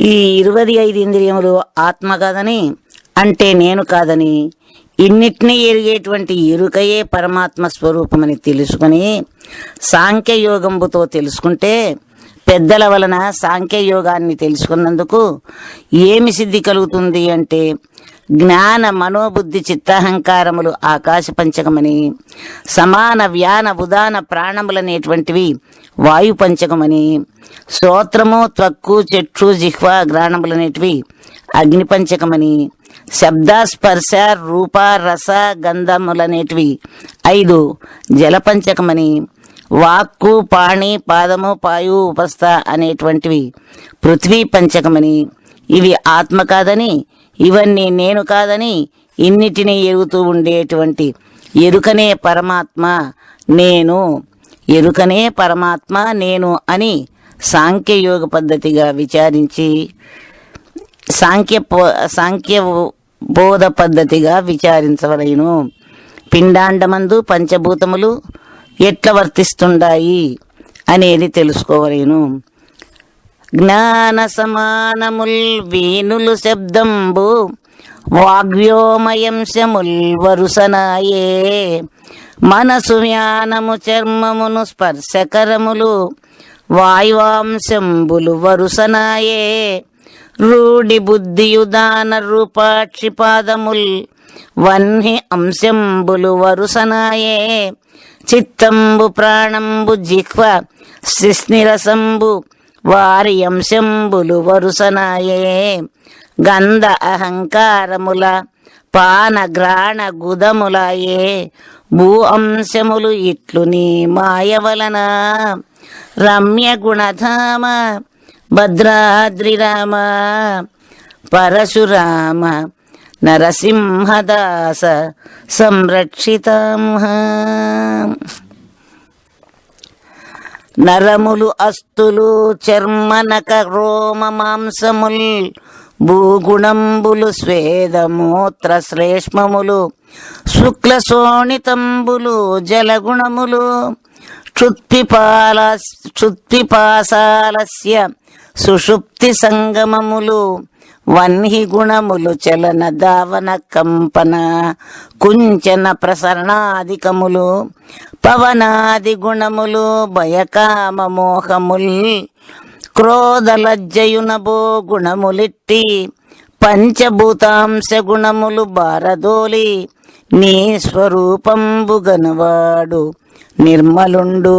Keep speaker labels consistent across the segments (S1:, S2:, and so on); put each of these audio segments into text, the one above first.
S1: ఈ 25 ఇంద్రియములు ఆత్మ కాదని, అంటే నేను కాదని, ఇన్నిటినీ ఎరిగేటువంటి ఎరుకయే పరమాత్మ స్వరూపమని తెలుసుకుని సాంఖ్యయోగంబుతో తెలుసుకుంటే, పెద్దల వలన సాంఖ్యయోగాన్ని తెలుసుకున్నందుకు ఏమి సిద్ధి కలుగుతుంది అంటే, జ్ఞాన మనోబుద్ధి చిత్తహంకారములు ఆకాశ పంచకమని, సమాన వ్యాన ఉదాన ప్రాణములనేటువంటివి వాయు పంచకమని, శ్రోత్రము త్వక్కు చెట్టు జిహ్వ గ్రాణములనేటివి అగ్ని పంచకమని, శబ్ద స్పర్శ రూప రస గంధములనేటివి 5 జలపంచకమని, వాక్కు పాణి పాదము పాయు ఉపస్థ అనేటువంటివి పృథ్వీ పంచకమని, ఇవి ఆత్మ కాదని, ఇవన్నీ నేను కాదని, ఇన్నిటినీ ఎరుగుతూ ఉండేటువంటి ఎరుకనే పరమాత్మ నేను, ఎరుకనే పరమాత్మ నేను అని సాంఖ్యయోగ పద్ధతిగా విచారించి, సాంఖ్య బోధ పద్ధతిగా విచారించవలెను. పిండాండమందు పంచభూతములు ఎట్లా వర్తిస్తుండాయి అనేది తెలుసుకోవలేను. జ్ఞాన సమానముల్ వీనులు శబ్దంబు వాగ్వ్యోమయంశముల్ వరుసనాయే, మనసు జ్ఞానము చర్మమును స్పర్శకరములు వాయువాంశంబులు వరుసనాయే, రూఢి బుద్ధియుదాన రూపాక్షిపాదముల్ వన్హి అంశంబులు వరుసనాయే, చిత్తంబు ప్రాణంబు జిహ్వ శిస్నిరసంబు వారి అంశంబులు వరుసనాయే, గంధ అహంకారముల పానగ్రాణ గుదములాయే, భూ అంశములు ఇట్లు నీ మాయవలన, రమ్య గుణధామ భద్రాద్రిరామ పరశురామ నరసింహదాస సంరక్షితం. నరములు అస్తులు చర్మనక రోమ మాంసముల్ భూగుణంబులు స్వేదమూత్ర శ్లేష్మములు శుక్ల శోణితంబులు జలగుణములు క్షుత్పిపాసాలస్య సుషుప్తి సంగమములు వన్హి గుణములు చలన దావన కంపన కుంచన ప్రసరణాధికములు పవనాది గుణములు భయకామ మోహముల్ క్రోధలజ్జయునబో గుణములిట్టి పంచభూతాంశ గుణములు బారదోలి నీ స్వరూపంబుగనువాడు నిర్మలుండు,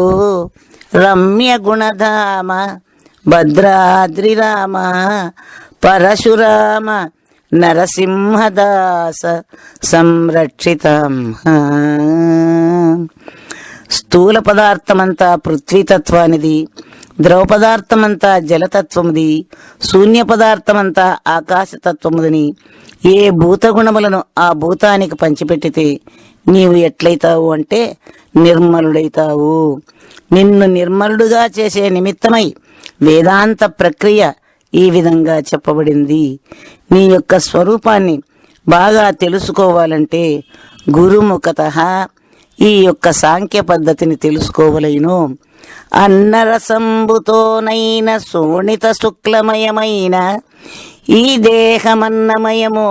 S1: రమ్య గుణధామ భద్రాద్రిరామ పరశురామ నరసింహదాస సంరక్షితం. స్థూల పదార్థమంతా పృథ్వీతత్వానిది, ద్రవ పదార్థమంతా జలతత్వముది, శూన్య పదార్థమంతా ఆకాశతత్వముదని ఏ భూతగుణములను ఆ భూతానికి పంచిపెట్టితే నీవు ఎట్లయితావు అంటే నిర్మలుడైతావు. నిన్ను నిర్మలుడుగా చేసే నిమిత్తమై వేదాంత ప్రక్రియ ఈ విధంగా చెప్పబడింది. నీ యొక్క స్వరూపాన్ని బాగా తెలుసుకోవాలంటే గురుముఖతః ఈ యొక్క సాంఖ్య పద్ధతిని తెలుసుకోవలేను. అన్నరసంబుతోనైన శోణిత శుక్లమయమైన ఈ దేహమన్నమయము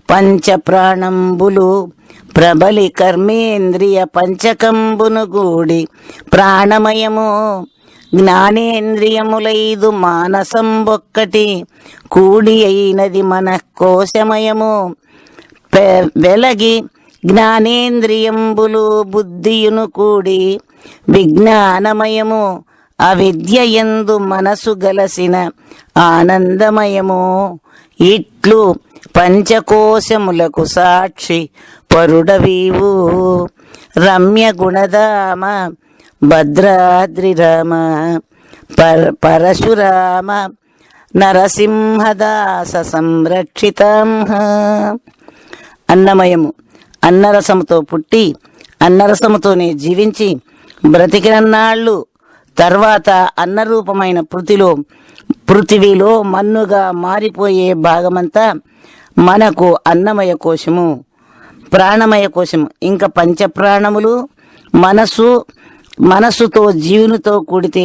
S1: పంచప్రాణంబులు ప్రబలి కర్మేంద్రియ పంచకంబును గూడి ప్రాణమయము, జ్ఞానేంద్రియములైదు మానసంబొక్కటి కూడి అయినది మన కోశమయము, వెలగి జ్ఞానేంద్రియంబులు బుద్ధియును కూడి విజ్ఞానమయము, అవిద్యయందు మనసు గలసిన ఆనందమయము. ఇట్లు పంచకోశములకు సాక్షి పరుడవీవు, రమ్య గుణధామ భద్రాద్రిరామ పరశురామ నరసింహదాస సంరక్షితం. అన్నమయము అన్నరసముతో పుట్టి అన్నరసముతోనే జీవించి బ్రతికినన్నాళ్ళు తర్వాత అన్నరూపమైన పృథివీలో మన్నుగా మారిపోయే భాగమంతా మనకు అన్నమయ కోశము, ప్రాణమయ కోశము, ఇంకా పంచప్రాణములు, మనసుతో జీవునితో కూడితే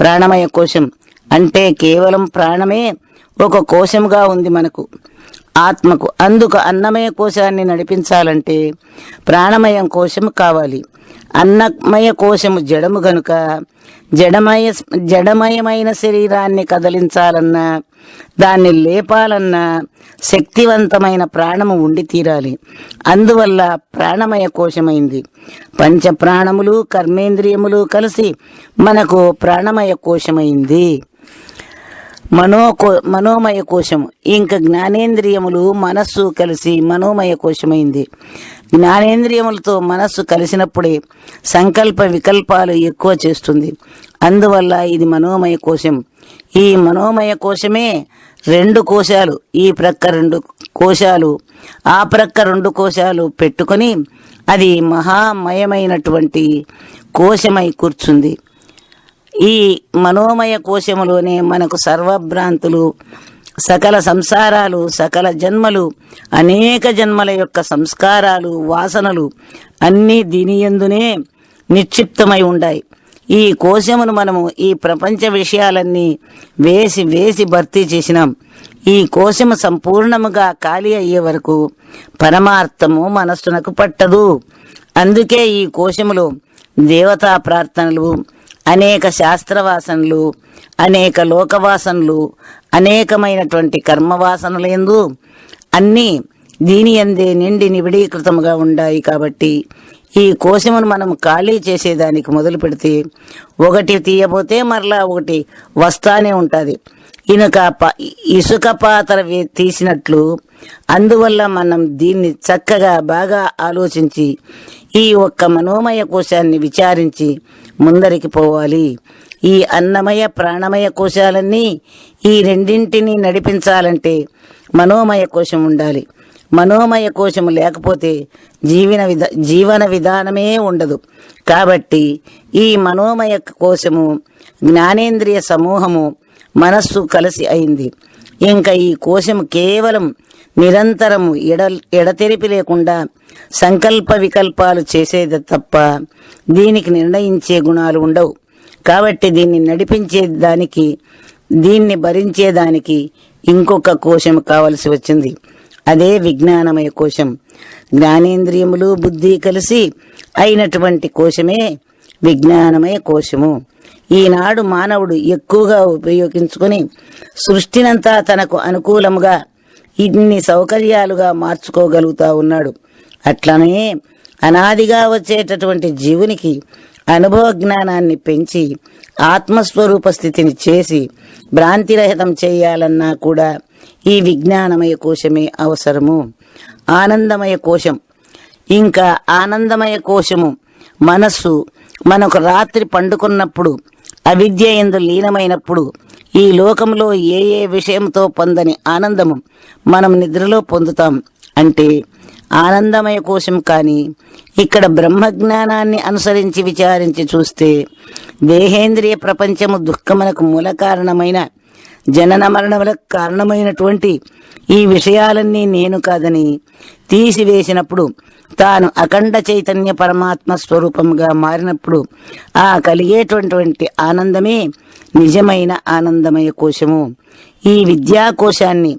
S1: ప్రాణమయ కోశం, అంటే కేవలం ప్రాణమే ఒక కోశముగా ఉంది మనకు, ఆత్మకు. అందుకు అన్నమయ కోశాన్ని నడిపించాలంటే ప్రాణమయ కోశము కావాలి. అన్నమయ కోశము జడము గనుక జడమయమైన శరీరాన్ని కదిలించాలన్నా, దాన్ని లేపాలన్నా శక్తివంతమైన ప్రాణము ఉండి తీరాలి. అందువల్ల ప్రాణమయ కోశమైంది. పంచ ప్రాణములు కర్మేంద్రియములు కలిసి మనకు ప్రాణమయ కోశమైంది. మనోమయ కోశము, ఇంకా జ్ఞానేంద్రియములు మనస్సు కలిసి మనోమయ కోశమైంది. జ్ఞానేంద్రియములతో మనస్సు కలిసినప్పుడే సంకల్ప వికల్పాలు ఎక్కువ చేస్తుంది. అందువల్ల ఇది మనోమయ కోశం. ఈ మనోమయ కోశమే 2 కోశాలు, ఈ ప్రక్క 2 కోశాలు, ఆ ప్రక్క 2 కోశాలు పెట్టుకొని అది మహామయమైనటువంటి కోశమై కూర్చుంది. ఈ మనోమయ కోశములోనే మనకు సర్వభ్రాంతులు, సకల సంసారాలు, సకల జన్మలు, అనేక జన్మల యొక్క సంస్కారాలు, వాసనలు అన్నీ దీనియందునే నిక్షిప్తమై ఉన్నాయి. ఈ కోశమును మనము ఈ ప్రపంచ విషయాలన్నీ వేసి భర్తీ చేసినాం. ఈ కోశము సంపూర్ణముగా ఖాళీ అయ్యే వరకు పరమార్థము మనస్సునకు పట్టదు. అందుకే ఈ కోశములో దేవతా ప్రార్థనలు, అనేక శాస్త్రవాసనలు, అనేక లోకవాసనలు, అనేకమైనటువంటి కర్మవాసనలందు అన్నీ దీని అందే నిండి నిబిడీకృతముగా ఉన్నాయి. కాబట్టి ఈ కోశమును మనం ఖాళీ చేసేదానికి మొదలు పెడితే ఒకటి తీయబోతే మరలా ఒకటి వస్తానే ఉంటుంది. ఇసుక పాత్ర తీసినట్లు. అందువల్ల మనం దీన్ని చక్కగా బాగా ఆలోచించి ఈ ఒక్క మనోమయ కోశాన్ని విచారించి ముందరికి పోవాలి. ఈ అన్నమయ ప్రాణమయ కోశాలన్నీ ఈ రెండింటినీ నడిపించాలంటే మనోమయ కోశం ఉండాలి. మనోమయ కోశము లేకపోతే జీవన విధానమే ఉండదు. కాబట్టి ఈ మనోమయ కోశము, జ్ఞానేంద్రియ సమూహము, మనస్సు కలిసి అయింది. ఇంకా ఈ కోశము కేవలం నిరంతరము ఎడతెరిపి లేకుండా సంకల్ప వికల్పాలు చేసేది తప్ప దీనికి నిర్ణయించే గుణాలు ఉండవు. కాబట్టి దీన్ని నడిపించేదానికి, దీన్ని భరించేదానికి ఇంకొక కోశం కావలసి వచ్చింది. అదే విజ్ఞానమయ కోశం. జ్ఞానేంద్రియములు బుద్ధి కలిసి అయినటువంటి కోశమే విజ్ఞానమయ కోశము. ఈనాడు మానవుడు ఎక్కువగా ఉపయోగించుకొని సృష్టినంతా తనకు అనుకూలముగా ఇన్ని సౌకర్యాలుగా మార్చుకోగలుగుతా ఉన్నాడు. అట్లనే అనాదిగా వచ్చేటటువంటి జీవునికి అనుభవ జ్ఞానాన్ని పెంచి ఆత్మస్వరూప స్థితిని చేసి భ్రాంతిరహితం చేయాలన్నా కూడా ఈ విజ్ఞానమయ కోశమే అవసరము. ఆనందమయ కోశం, ఇంకా ఆనందమయ కోశము మనస్సు మనకు రాత్రి పండుకున్నప్పుడు అవిద్య యందు లీనమైనప్పుడు ఈ లోకంలో ఏ విషయంతో పొందని ఆనందము మనం నిద్రలో పొందుతాం. అంటే ఆనందమయ కోశం. కానీ ఇక్కడ బ్రహ్మజ్ఞానాన్ని అనుసరించి విచారించి చూస్తే దేహేంద్రియ ప్రపంచము దుఃఖమునకు మూల కారణమైన జనన మరణములకు కారణమైనటువంటి ఈ విషయాలన్నీ నేను కాదని తీసివేసినప్పుడు, తాను అఖండ చైతన్య పరమాత్మ స్వరూపంగా మారినప్పుడు ఆ కలిగేటువంటి ఆనందమే నిజమైన ఆనందమయ కోశము. ఈ విద్యాకోశాన్ని,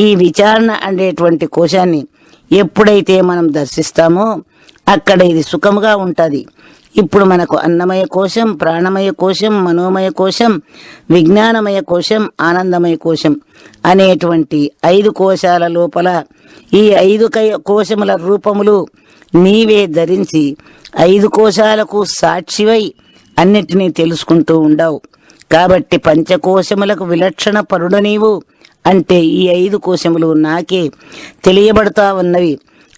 S1: ఈ విచారణ అనేటువంటి కోశాన్ని ఎప్పుడైతే మనం దర్శిస్తామో అక్కడ ఇది సుఖముగా ఉంటుంది. ఇప్పుడు మనకు అన్నమయ కోశం, ప్రాణమయ కోశం, మనోమయ కోశం, విజ్ఞానమయ కోశం, ఆనందమయ కోశం అనేటువంటి 5 కోశాల లోపల ఈ 5 కోశముల రూపములు నీవే ధరించి 5 కోశాలకు సాక్షివై అన్నిటినీ తెలుసుకుంటూ ఉండవు. కాబట్టి పంచకోశములకు విలక్షణ పరుడు నీవు. అంటే ఈ 5 కోశములు నాకే తెలియబడతా ఉన్నవి.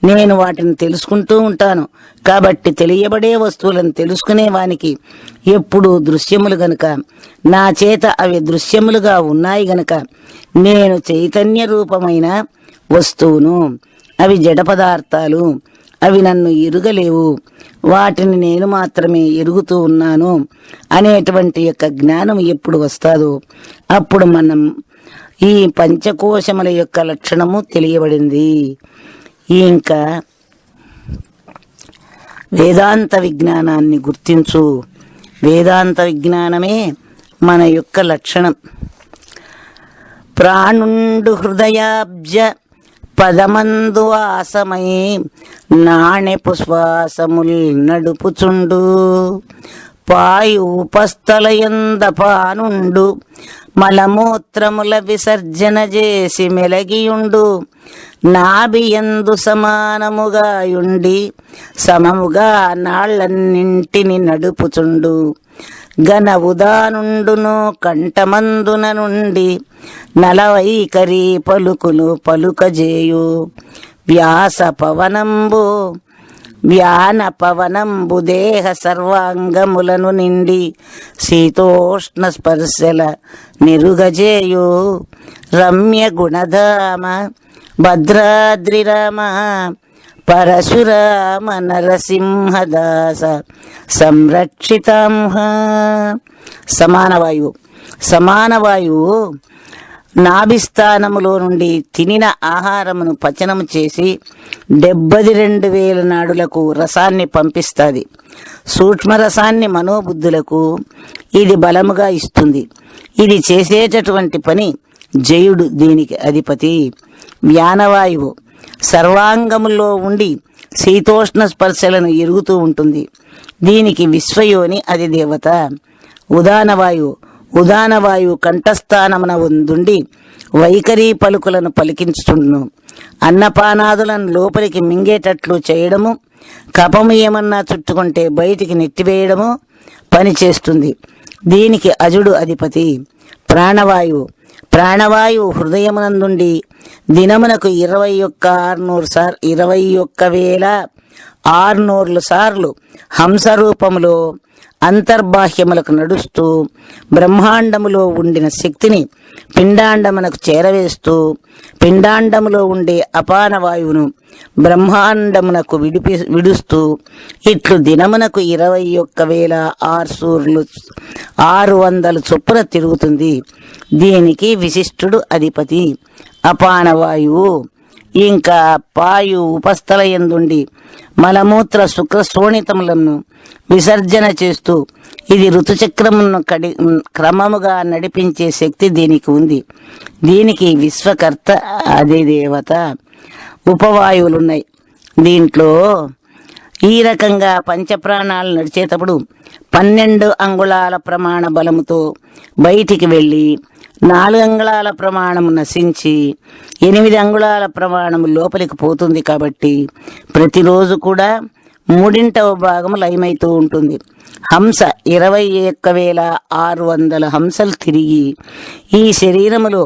S1: నేను వాటిని తెలుసుకుంటూ ఉంటాను. కాబట్టి తెలియబడే వస్తువులను తెలుసుకునే వానికి ఎప్పుడు దృశ్యములు గనుక, నా చేత అవి దృశ్యములుగా ఉన్నాయి గనుక నేను చైతన్య రూపమైన వస్తువును. అవి జడ పదార్థాలు, అవి నన్ను ఎరుగలేవు, వాటిని నేను మాత్రమే ఎరుగుతూ ఉన్నాను అనేటువంటి యొక్క జ్ఞానం ఎప్పుడు వస్తాదో అప్పుడు మనం ఈ పంచకోశముల యొక్క లక్షణము తెలియబడింది. ఇంకా వేదాంత విజ్ఞానాన్ని గుర్తించు. వేదాంత విజ్ఞానమే మన యొక్క లక్షణం. ప్రాణుండు హృదయాబ్జ పదమందు వాసమై నాణెపు శ్వాసముల్ నడుపుచుండు. పాయుపస్థలయందపానుండు మలమూత్రముల విసర్జన చేసి మెలగియుండు. నాభియందు సమానముగాయుండి సమముగా నాళ్ళన్నింటిని నడుపుచుండు. ఘన ఉదానుండును కంఠమందున నుండి నలవైకరి పలుకులు పలుకజేయు. వ్యాన పవనంబు దేహ సర్వాంగములను నిండి శీతోష్ణ స్పర్శల నిరుగజేయు. రమ్య గుణధామ భద్రాద్రిరామ పరశురామ నరసింహదాస సంరక్షితాంహ. సమానవాయువు నాభిస్థానములో నుండి తినిన ఆహారమును పచనము చేసి 72,000 నాడులకు రసాన్ని పంపిస్తుంది. సూక్ష్మరసాన్ని మనోబుద్ధులకు ఇది బలముగా ఇస్తుంది. ఇది చేసేటటువంటి పని జయుడు దీనికి అధిపతి. వ్యానవాయువు సర్వాంగములో ఉండి శీతోష్ణ స్పర్శలను ఎరుగుతూ ఉంటుంది. దీనికి విశ్వయోని అది దేవత. ఉదానవాయువు కంఠస్థానమున ఉండి వైఖరి పలుకులను పలికించుచుండును. అన్నపానాదులను లోపలికి మింగేటట్లు చేయడము, కపము ఏమన్నా చుట్టుకుంటే బయటికి నెట్టివేయడము పని చేస్తుంది. దీనికి అజుడు అధిపతి. ప్రాణవాయువు హృదయమునందుండి దినమునకు 21,600 సార్లు హంసరూపములో అంతర్బాహ్యములకు నడుస్తూ బ్రహ్మాండములో ఉండిన శక్తిని పిండాండమునకు చేరవేస్తూ పిండాండములో ఉండే అపాన వాయువును బ్రహ్మాండమునకు విడుస్తూ ఇట్లు దినమునకు 21,600 చొప్పున తిరుగుతుంది. దీనికి విశిష్టుడు అధిపతి. అపాన వాయువు ఇంకా పాయు ఉపస్థలయందుండి మలమూత్ర శుక్రశోణితములను విసర్జన చేస్తూ ఇది ఋతుచక్రమును క్రమముగా నడిపించే శక్తి దీనికి ఉంది. దీనికి విశ్వకర్త అదే దేవత. ఉపవాయువులున్నాయి దీంట్లో. ఈ రకంగా పంచప్రాణాలు నడిచేటప్పుడు 12 అంగుళాల ప్రమాణ బలముతో బయటికి వెళ్ళి 4 అంగుళాల ప్రమాణము నశించి 8 అంగుళాల ప్రమాణము లోపలికి పోతుంది. కాబట్టి ప్రతిరోజు కూడా 3వ భాగము లయమైతూ ఉంటుంది. హంస 21,600 హంసలు తిరిగి ఈ శరీరములో